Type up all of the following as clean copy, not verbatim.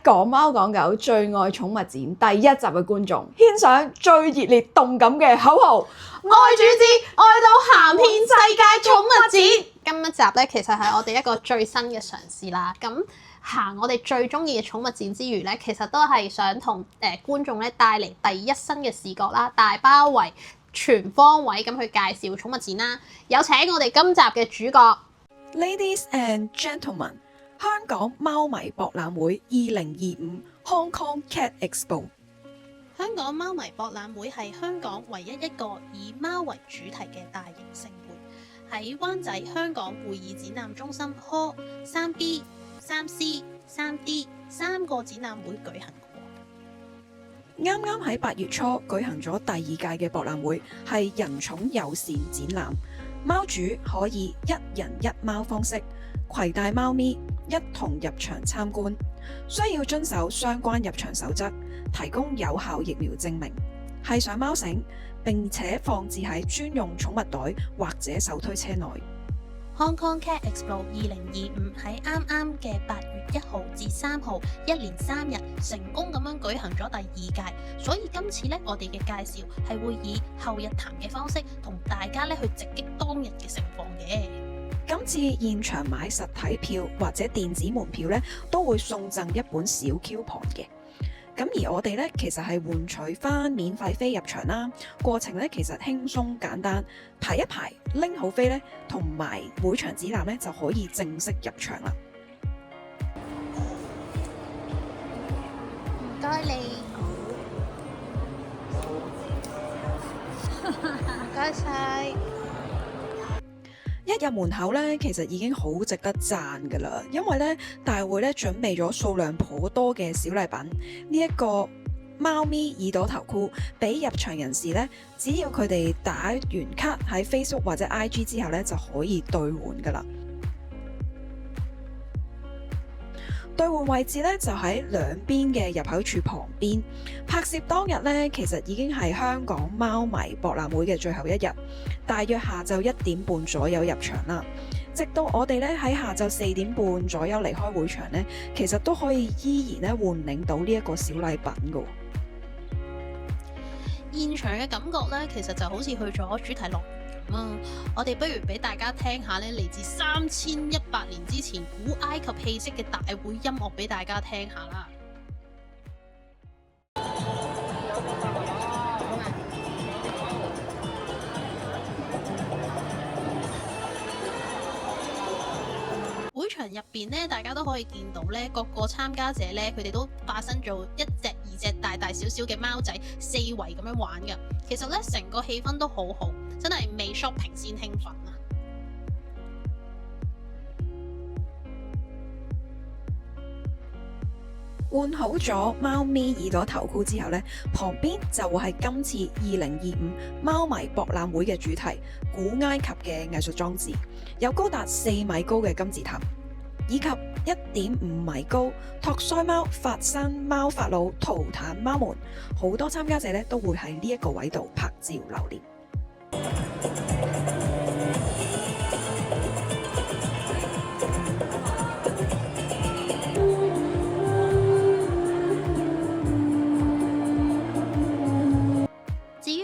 講貓講狗最愛寵物展第一集嘅觀眾，獻上最熱烈動感嘅口號：愛主子，愛到行遍世界寵物展。今一集咧，其實係我哋一個最新嘅嘗試啦。咁行我哋最中意嘅寵物展之餘咧，其實都係想同觀眾咧帶嚟第一身嘅視覺啦，大包圍、全方位咁去介紹寵物展啦。有請我哋今集嘅主角 Ladies and gentlemen， 香港貓迷博覽會2025 Hong Kong Cat Expo。香港貓迷博覽會係香港唯一一個以貓為主題嘅大型盛會，喺灣仔香港會議展覽中心 Hall 3B、3C、3D 三個展覽會舉行過。啱啱喺8月初舉行咗第2屆嘅博覽會，係人寵友善展覽，貓主可以一人一貓方式攜帶貓咪一同入場參觀，需要遵守相關入場守則，提供有效疫苗證明，繫上貓繩，並且放置喺專用寵物袋或者手推車內。Hong Kong Cat Expo 2025喺啱啱嘅8月1號至3號，一連3日成功咁樣舉行咗第2屆，所以今次咧我哋嘅介紹係會以後日談嘅方式同大家咧去直擊當日嘅盛況嘅。今次現場買實體票或者電子門票咧，都會送贈一本小 coupon 嘅。咁而我哋咧，其實係換取翻免費飛入場啦。過程咧其實輕鬆簡單，排一排拎好飛咧，同埋每場展覽咧就可以正式入場啦。唔該你，唔該晒。一入門口咧，其實已經好值得讚㗎啦，因為咧大會咧準備咗數量頗多嘅小禮品。呢一個貓咪耳朵頭箍，俾入場人士咧，只要佢哋打完卡喺 Facebook 或者 IG 之後咧，就可以兌換㗎啦。兌換位置咧就喺兩邊嘅入口處旁邊。拍攝當日咧，其實已經係香港貓迷博覽會嘅最後一日，大約下晝1點半左右入場啦。直到我哋咧喺下晝4點半左右離開會場咧，其實都可以依然咧換領到呢一個小禮品㗎。現場嘅感覺咧，其實就好似去咗主題樂園咁啊！我哋不如俾大家聽下咧，嚟自3100年之前古埃及氣息嘅大會音樂俾大家聽下啦。會場入邊咧，大家都可以見到咧，各個參加者咧，佢哋都化身做1隻、2隻大大小小嘅貓仔，四圍咁樣玩嘅。其實咧，成個氣氛都好好，真係未 shopping 先興奮啊！換好咗貓咪耳朵頭箍之後呢，旁邊就會係今次2025貓迷博覽會嘅主題——古埃及嘅藝術裝置，有高達4米高嘅金字塔，以及1.5米高托腮貓、法山貓法老、圖坦貓們，好多參加者呢都會喺呢一個位度拍照留念。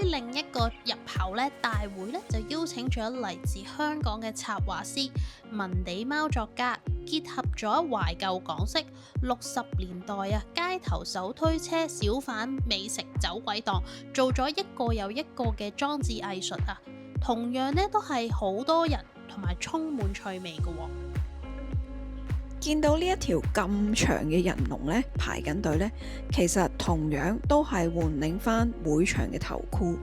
另一個入口咧，大會咧就邀請咗嚟自香港嘅插畫師、文地貓作家，結合咗懷舊港式60年代街頭手推車、小販美食走鬼檔，做咗一個又一個嘅裝置藝術啊！同樣咧都係好多人同埋充滿趣味嘅喎。見到呢一條咁長嘅人龍咧排緊隊咧，其實同樣都係換領翻每場嘅頭箍。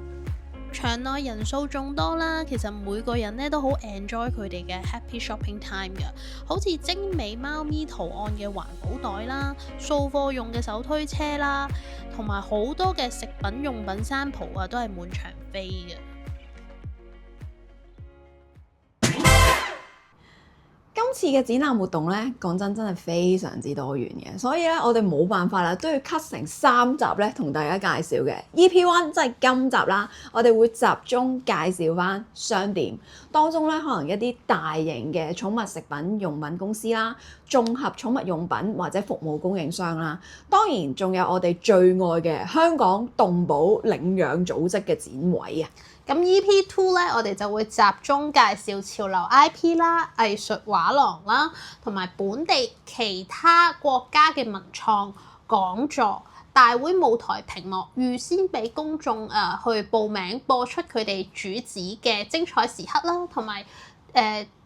場內人數眾多啦，其實每個人咧都好 enjoy 佢哋嘅 happy shopping time 嘅，好似精美貓咪圖案嘅環保袋啦、掃貨用嘅手推車啦，同埋好多嘅食品用品山鋪都係滿場飛嘅。今次嘅展覽活動咧，講真係非常之多元嘅，所以咧我哋冇辦法啦，都要 cut 成3集咧同大家介紹嘅。EP1 即係今集啦，我哋會集中介紹翻商店當中咧，可能一啲大型嘅寵物食品用品公司啦，綜合寵物用品或者服務供應商啦，當然仲有我哋最愛嘅香港動保領養組織嘅展位啊！咁 EP2 咧，我哋就會集中介紹潮流 IP 啦、藝術畫廊啦，同埋本地其他國家嘅文創講座、大會舞台屏幕，預先俾公眾去報名播出佢哋主旨嘅精彩時刻啦，同埋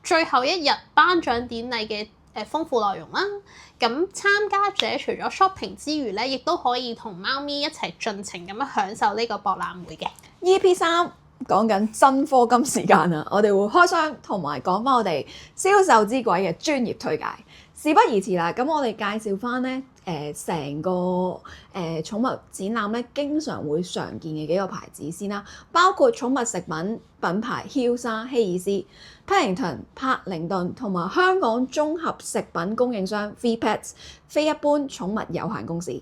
最後一日頒獎典禮嘅豐富內容啦。咁參加者除咗 shopping 之餘咧，亦都可以同貓咪一齊盡情咁樣享受呢個博覽會嘅。EP3講緊真課金時間啊！我哋會開箱同埋講翻我哋銷售之鬼嘅專業推介。事不宜遲啦，咁我哋介紹翻咧成個寵物展覽咧，經常會常見嘅幾個牌子先啦，包括寵物食品品牌 Hilsa 希爾斯、Pennington 柏靈頓同埋香港綜合食品供應商 VPets 非一般寵物有限公司。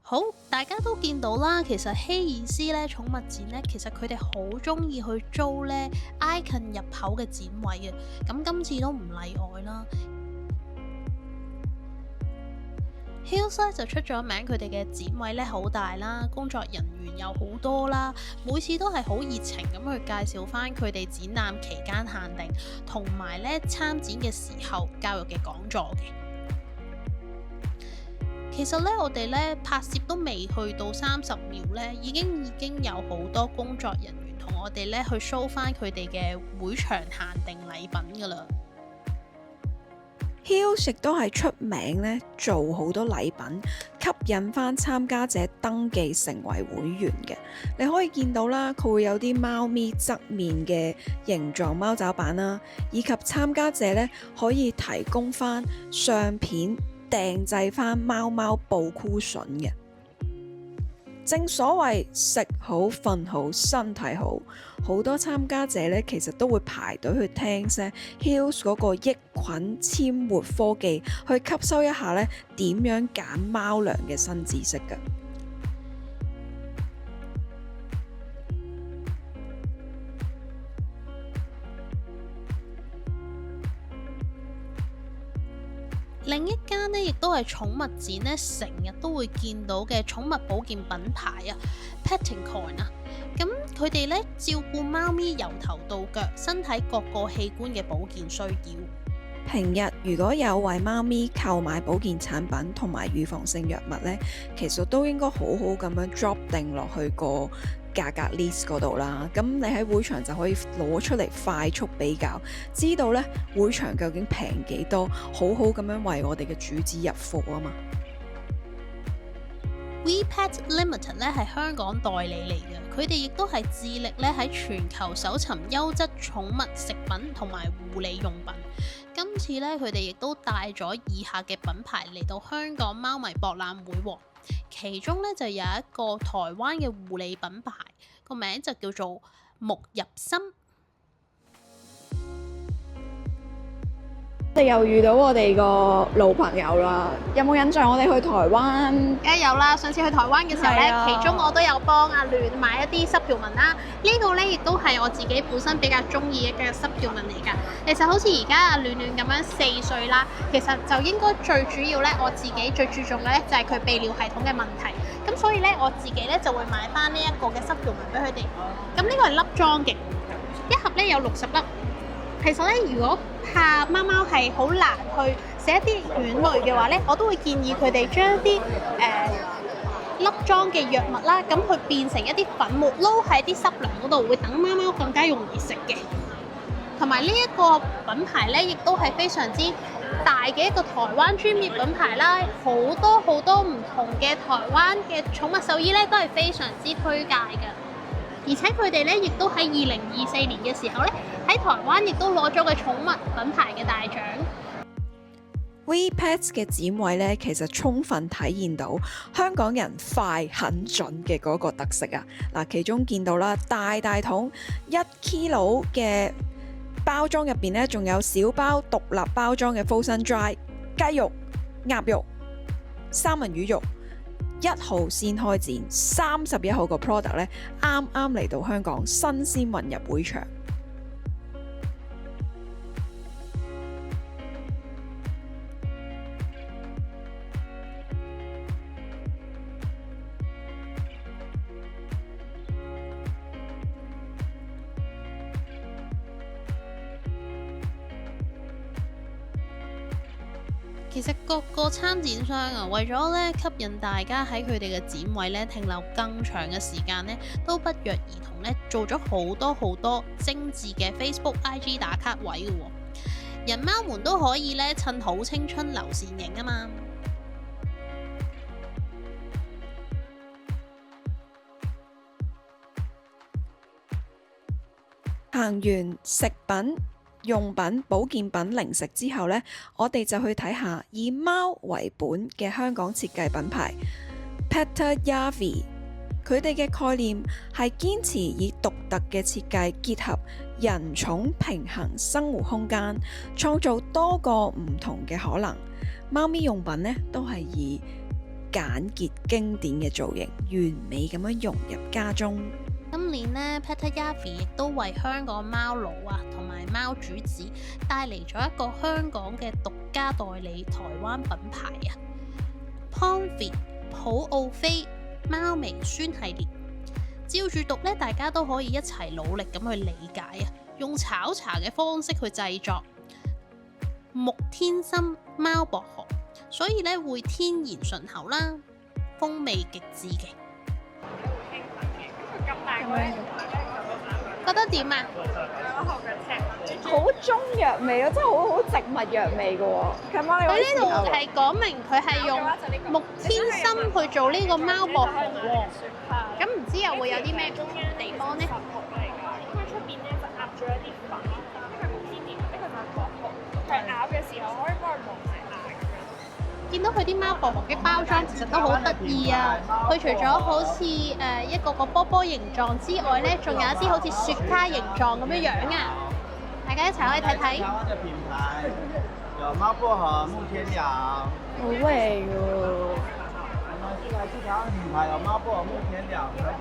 好，大家都見到啦，其實希爾斯咧寵物展咧，其實佢哋好中意去租咧挨近入口嘅展位嘅，咁今次都唔例外啦。Hills 就出咗名，佢哋嘅展位咧好大啦，工作人員又好多啦，每次都係好熱情咁去介紹翻佢哋展覽期間限定，同埋咧參展嘅時候教育嘅講座嘅。其實咧，我哋咧拍攝都未去到30秒咧，已經有好多工作人員同我哋咧去 show 翻佢哋嘅會場限定禮品噶啦。Hills 亦都係出名咧，做好多禮品，吸引翻參加者登記成為會員嘅。你可以見到啦，佢會有啲貓咪側面嘅形狀貓爪板啦，以及參加者咧可以提供翻相片。訂製翻貓貓布箍筍嘅，正所謂食好、瞓好、身體好，好多參加者咧其實都會排隊去聽聲 Hills 嗰個益菌纖活科技，去吸收一下咧點樣揀貓糧嘅新知識㗎。另一間呢，亦都係寵物展呢，成日都會見到嘅寵物保健品牌啊 Pettingcoin 啊，咁佢哋呢，照顧貓咪由頭到腳，身體各個器官嘅保健需要。平日如果有為貓咪購買保健產品同埋預防性藥物呢，其實都應該好好咁樣 drop 定落去個價格 list 嗰度啦，咁你喺會場就可以攞出嚟快速比較，知道咧會場究竟平幾多，好好咁樣為我哋嘅主子入貨啊嘛。VPet Limited 咧係香港代理嚟嘅，佢哋亦都係致力咧喺全球搜尋優質寵物食品同埋護理用品。今次咧佢哋亦都帶咗以下嘅品牌嚟到香港貓迷博覽會喎。其中咧就有一個台灣嘅護理品牌，個名就叫做沐入心。我哋又遇到我哋個老朋友啦，有冇印象？我哋去台灣，梗係有啦。上次去台灣嘅時候咧，其中我都有幫阿亂買一啲 supplement 啦。呢個咧亦都係我自己本身比較中意嘅 supplement 嚟㗎。其實好似而家阿亂亂咁樣4歲啦，其實就應該最主要咧，我自己最注重嘅咧就係佢泌尿系統嘅問題。咁所以咧，我自己咧就會買翻呢一個嘅 supplement 俾佢哋。咁呢個係粒裝嘅，一盒咧有60粒。其實咧，如果怕貓貓係好難去食一啲丸類嘅話咧，我都會建議佢哋將一啲粒裝嘅藥物啦，咁佢變成一啲粉末，撈喺啲濕糧嗰度，會等貓貓更加容易食嘅。同埋呢一個品牌咧，亦都係非常之大嘅一個台灣專業品牌啦，好多唔同嘅台灣嘅寵物獸醫咧，都係非常之推介嘅。而且佢哋咧，亦都喺2024年嘅時候咧，喺台灣亦都攞咗個寵物品牌嘅大獎。VPets 嘅展位咧，其實充分體現到香港人快很準嘅嗰個特色啊！嗱，其中見到啦，大桶1 kilo 嘅包裝入邊咧仲有小包獨立包裝嘅 Frozen Dry 雞肉、鴨肉、三文魚肉。1號先開展，31號個 product 咧啱啱嚟到香港，新鮮運入會場。其實各個參展商啊，為咗咧吸引大家喺佢哋嘅展位咧停留更長嘅時間咧，都不約而同咧做咗好多精緻嘅 Facebook、IG 打卡位嘅喎，人貓們都可以咧趁好青春留倩影啊嘛。行完食品、用品、保健品、零食之後呢，我哋就去睇下以貓為本嘅香港設計品牌 Peter Yavi。佢哋嘅概念係堅持以獨特嘅設計結合人寵平衡生活空間，創造多個唔同嘅可能。貓咪用品呢都係以簡潔經典嘅造型，完美咁樣融入家中。今年呢 Peter Yavi 亦都為香港貓奴啊同埋貓主子帶嚟咗一個香港嘅獨家代理台灣品牌啊 Pomfit 普奧菲貓微酸系列。照住讀呢，大家都可以一齊努力咁去理解啊，用炒茶嘅方式去製作木天心貓薄荷，所以呢會天然順口啦，風味極致嘅。覺得點啊？好中藥味咯，真係好植物藥味嘅喎。佢呢度係講明佢係用木天心去做呢個貓薄荷喎。咁唔知又會有啲咩唔同嘅地方呢？佢出邊咧就壓咗一啲粉，呢個係木天然，呢個就係薄荷。佢咬嘅時候可以幫佢磨埋牙咁樣。見到佢啲貓薄荷嘅包裝其實都好得意啊！佢除咗好似一個個波波形狀之外呢，仲有一啲好似雪茄形狀咁樣樣啊！大家一齊可以睇睇。台灣嘅品牌有貓薄荷、木天陽，好味喎。這條品牌有貓薄荷、木天陽，還有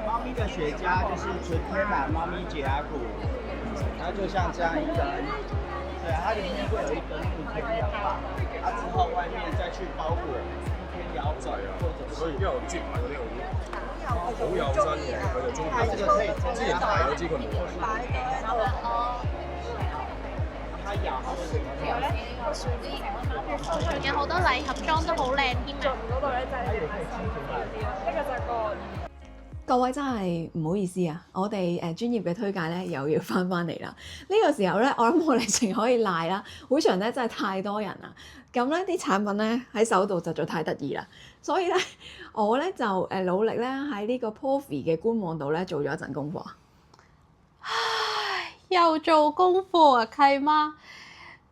貓咪的雪茄就是純天然貓咪解壓骨，它就像這樣一根，對，它裡面會有一根木天陽吧，它之後外面再去包裹木天陽籽或者是。所以而家我知買嗰啲好有新嘅，佢就中意。之前買嗰支佢冇買。仲有好多禮盒裝都好靚添啊！嗰度咧就係呢個就係個。各位真係唔好意思啊！我哋專業嘅推介咧又要翻嚟啦。呢個時候咧，我諗我哋淨可以賴啦。會場咧真係太多人啦，咁咧啲產品咧喺手度實在太得意啦。所以咧，我咧就努力咧喺呢個 Pomfit 嘅官網度咧做咗一陣功課。唉，又做功課啊，契媽！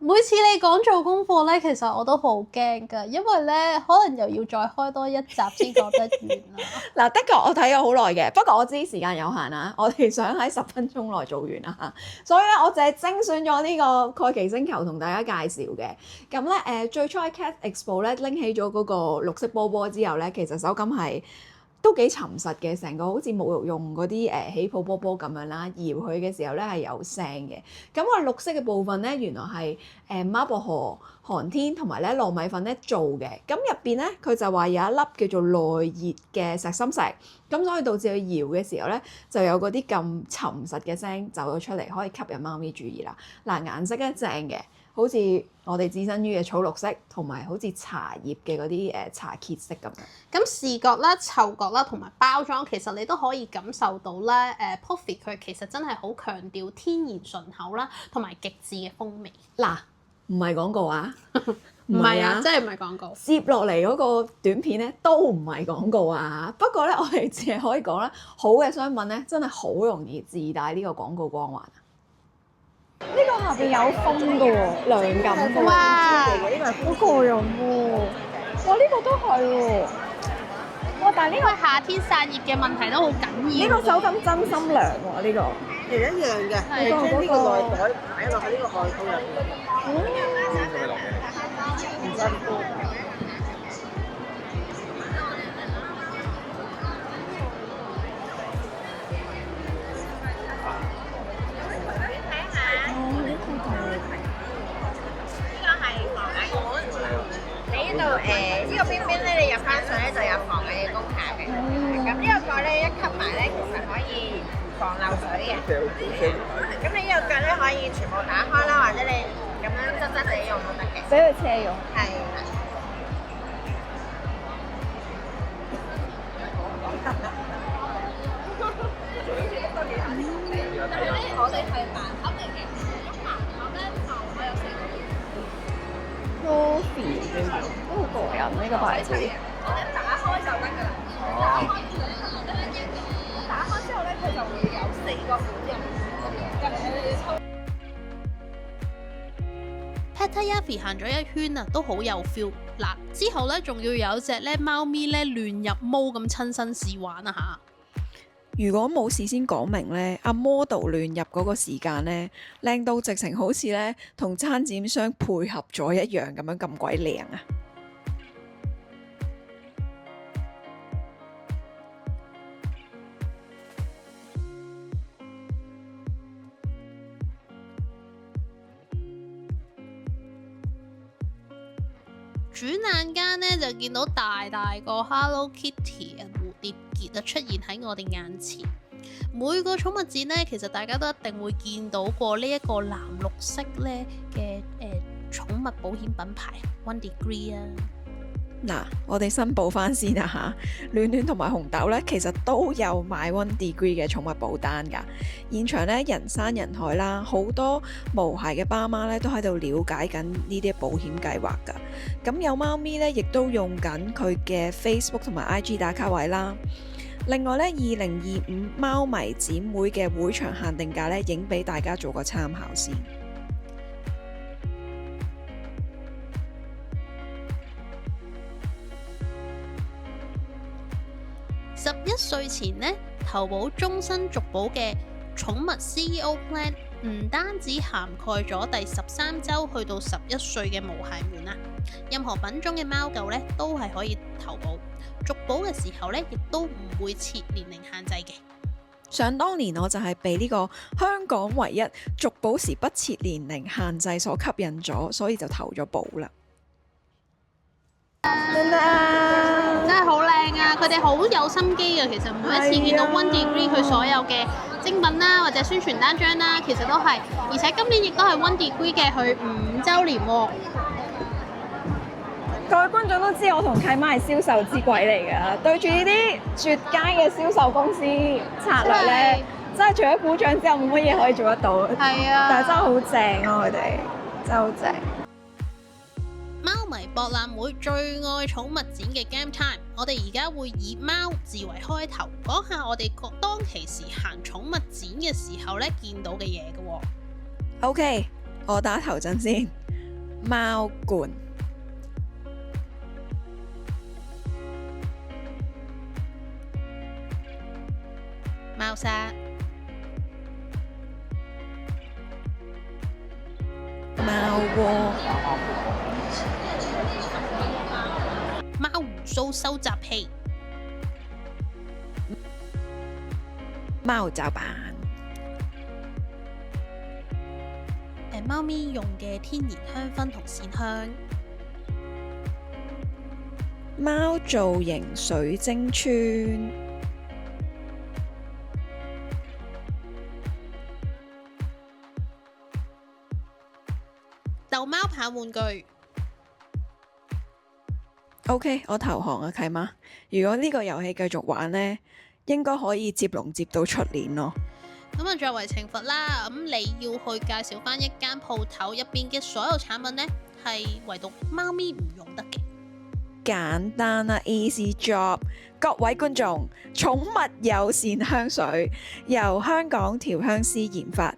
每次你講做功課咧，其實我都好驚㗎，因為咧可能又要再開多一集先講得完啦。嗱，的確我睇咗好耐嘅，不過我知時間有限啊，我哋想喺10分鐘內做完啦，所以咧我淨係精選咗呢個蓋奇星球同大家介紹嘅。咁咧最初喺 Cat Expo 咧拎起咗嗰個綠色波波之後咧，其實手感係都幾沉實嘅，成個好似沐浴用嗰啲起泡波波咁樣啦，搖佢嘅時候咧係有聲嘅。咁個綠色嘅部分咧，原來係貓薄荷、寒天同埋咧糯米粉咧做嘅。咁入邊咧佢就話有一粒叫做耐熱嘅石心石，咁所以導致佢搖嘅時候咧就有嗰啲咁沉實嘅聲走咗出嚟，可以吸引貓咪注意啦。嗱，顏色咧正嘅。好似我哋置身於嘅草綠色，同埋好似茶葉嘅嗰啲茶褐色咁樣。咁視覺啦、嗅覺啦，同埋包裝，其實你都可以感受到咧。Pomfit 佢其實真係好強調天然順口啦，同埋極致嘅風味。嗱，唔係廣告啊，唔係啊，真係唔係廣告。接落嚟嗰個短片咧都唔係廣告啊。不過咧，我哋只係可以講咧，好嘅商品咧真係好容易自帶呢個廣告光環。呢個下邊有風嘅喎，涼感嘅喎，哇！呢個係好過癮喎。哇！呢個都係喎。哇！但係呢因為夏天散熱嘅問題都好緊要。個手感真心涼喎，呢個。其實一樣嘅，係將呢個內袋擺落去呢個外套入邊，唔辛苦。呢度呢個邊邊咧，你入翻水咧就有防偽嘅功效嘅。咁呢個蓋咧一吸埋咧，其實可以防漏水嘅。咁你呢個腳咧可以全部打開啦，或者你咁樣側側地用都得嘅。俾佢車用。係。我哋係盲盒嚟嘅，咁盲盒咧就我有食。Coffee 都好過癮呢個牌子。我哋打開就得㗎啦。打開之後咧，佢就會有4個款嘅。Pattaya 行咗一圈啊，都好有 feel。嗱，之後咧仲要有隻咧貓咪咧亂入毛咁親身試玩啊嚇！如果冇事先講明呢，阿 model 亂入嗰個時間呢，靚到直情好似呢同參展商配合咗一樣咁樣咁鬼靚啊轉眼間呢，就見到大個 Hello Kitty 嘅蝴蝶結啊出現喺我哋眼前。每個寵物展呢，其實大家都一定會見到過呢一個藍綠色咧嘅寵物保險品牌 One Degree 啊。嗱，我哋申報翻先啊嚇，暖暖同埋紅豆呢，其實都有買 One Degree 嘅寵物保單㗎。現場呢，人山人海啦，好多毛孩嘅爸媽呢都喺度了解緊呢啲保險計劃㗎。咁有貓咪呢，亦都用緊佢嘅 Facebook 同埋 IG 打卡位啦。另外呢，2025貓迷展會嘅會場限定價呢，影俾大家做個參考先。11歲前呢，投保終身續保嘅寵物 CEO Plan 唔單止涵蓋咗第13週去到11歲嘅毛孩們啊，任何品種嘅貓狗呢都係可以投保。續保嘅時候呢，亦都唔會設年齡限制嘅。想當年我就係被呢個香港唯一續保時不設年齡限制所吸引咗，所以就投咗保啦。真係好靚啊！佢哋好有心機嘅，其實每一次見到 One Degree 佢所有嘅精品啦，或者宣傳單張啦，其實都係，而且今年亦都係 One Degree 嘅佢5週年喎。各位觀眾都知我同契媽係銷售之鬼嚟㗎，對住呢啲絕佳嘅銷售公司策略咧，真係除咗鼓掌之後冇乜嘢可以做得到。係啊，但係真係好正咯，佢哋真係好正。貓迷博覽會最愛寵物展嘅 Game Time， 我哋而家會以貓字為開頭，講下我哋當其時行寵物展嘅時候咧見到嘅嘢嘅喎。OK， 我打頭陣先。貓罐、貓砂、貓窩、貓胡鬚收集器、貓爪板、貓咪用嘅天然香薰同線香、貓造型水晶串、逗貓棒玩具。OK， 我投降啊，契媽。如果呢個遊戲繼續玩呢，應該可以接龍接到出年咯。咁啊，作為懲罰啦，咁你要去介紹翻一間鋪頭入邊嘅所有產品呢，係唯獨貓咪唔用得嘅。簡單啊 ，easy job。各位觀眾，寵物友善香水由香港調香師研發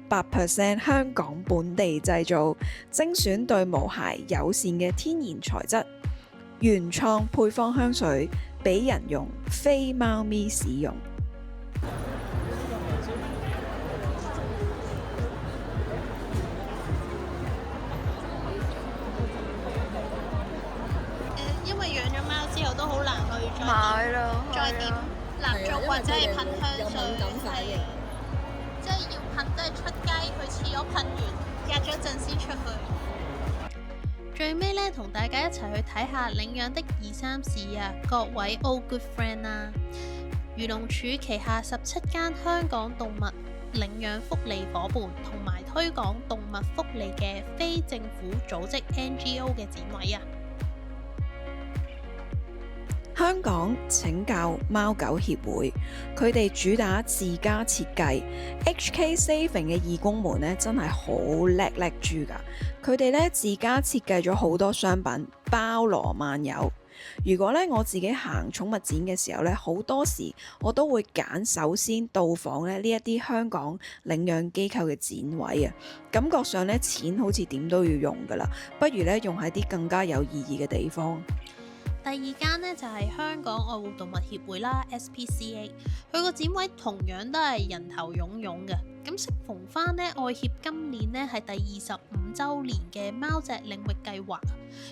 ，100% 香港本地製造，精選對毛孩友善嘅天然材質，原創配方香水，俾人用，非貓咪使用。因為養咗貓之後都好難去再點蠟燭或者係噴香水，係即係要噴，即係出街去廁所噴完，隔咗陣先出去。最尾咧，同大家一齊去睇下領養的2、3事啊，各位 All Good Friend 啦。漁農署旗下17間香港動物領養福利夥伴同埋推廣動物福利嘅非政府組織 NGO 嘅展位啊！香港拯救貓狗協會，佢哋主打自家設計 HK Saving 嘅義工們咧，真係好叻豬㗎！佢哋咧自家設計咗好多商品，包羅萬有。如果咧我自己行寵物展嘅時候咧，好多時我都會揀首先到訪咧呢一啲香港領養機構嘅展位啊，感覺上咧錢好似點都要用㗎啦，不如咧用喺啲更加有意義嘅地方。第2間呢，就係香港愛護動物協會啦 SPCA， 佢個展位同樣都係人頭湧湧嘅。咁適逢翻呢，愛協今年呢係第25週年嘅貓隻領域計劃，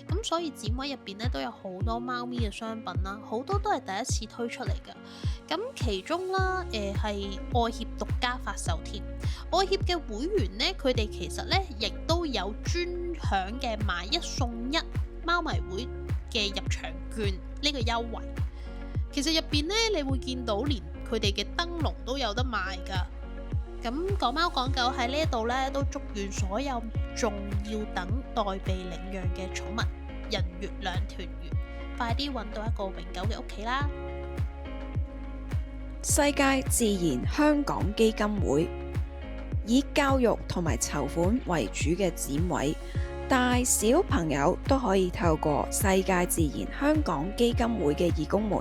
咁所以展位入邊呢都有好多貓咪嘅商品啦，好多都係第一次推出嚟嘅。咁其中啦，係愛協獨家發售添。愛協嘅會員呢，佢哋其實呢亦都有專享嘅買1送1貓迷會嘅入場券呢個優惠。其實入邊呢，你會見到連佢哋嘅燈籠都有得賣㗎。咁講貓講狗喺呢一度呢，都祝願所有仲要等待被領養嘅寵物人月兩團圓，快啲揾到一個永久嘅屋企啦！世界自然香港基金會以教育同埋籌款為主嘅展位，大小朋友都可以透過世界自然香港基金會嘅義工們，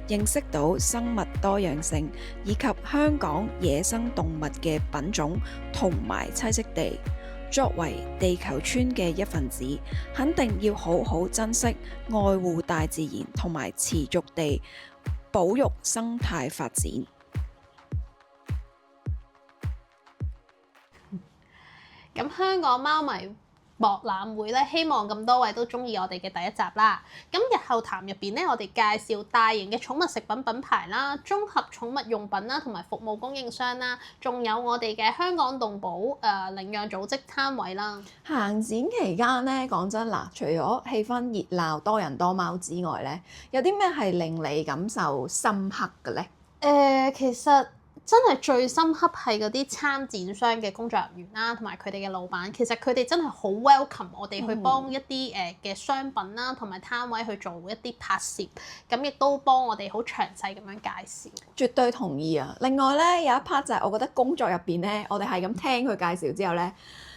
認識到生物多樣性以及香港野生動物嘅品種同埋棲息地。作為地球村嘅一份子，肯定要好好珍惜、愛護大自然同埋持續地保育生態發展。咁香港貓迷博覽會咧，希望咁多位都中意我哋嘅第一集啦。咁日後談入邊咧，我哋介紹大型嘅寵物食品品牌啦、綜合寵物用品啦，同埋服務供應商啦，仲有我哋嘅香港動保領養組織攤位啦。行展期間咧，講真嗱，除咗氣氛熱鬧、多人多貓之外咧，有啲咩係令你感受深刻嘅咧？其實真係最深刻係嗰啲參展商嘅工作人員啦，同埋佢哋嘅老闆，其實佢哋真係好 welcome 我哋去幫一啲嘅商品啦，同埋攤位去做一啲拍攝，咁亦都幫我哋好詳細咁樣介紹。絕對同意啊！另外咧，有一 part 就係我覺得工作入邊咧，我哋係咁聽佢介紹之後咧，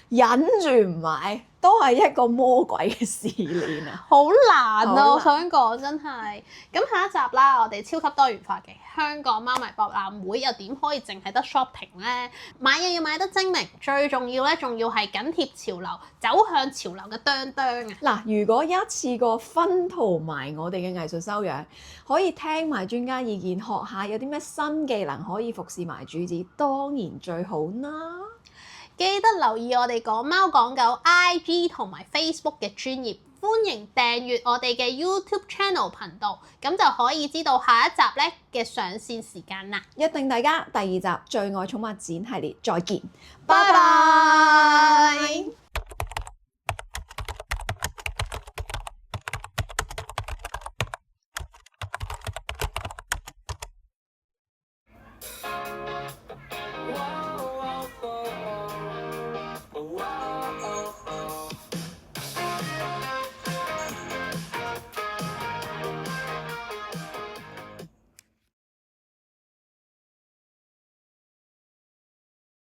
忍住唔買，都係一個魔鬼嘅試煉啊！好難啊！我想講真係。咁下一集啦，我哋超級多元化嘅香港貓迷博覽會又點可以淨係得 shopping 呢？買嘢要買得精明，最重要咧，仲要係緊貼潮流，走向潮流嘅當當啊！嗱，如果一次過薰陶埋我哋嘅藝術修養，可以聽埋專家意見，學下有啲咩新技能可以服侍埋主子，當然最好啦！記得留意我哋講貓講狗 IG 同埋 Facebook 嘅專頁，歡迎訂閱我哋嘅 YouTube Channel 頻道，咁就可以知道下一集咧嘅上線時間啦。約定大家第2集最愛寵物展系列再見，拜拜。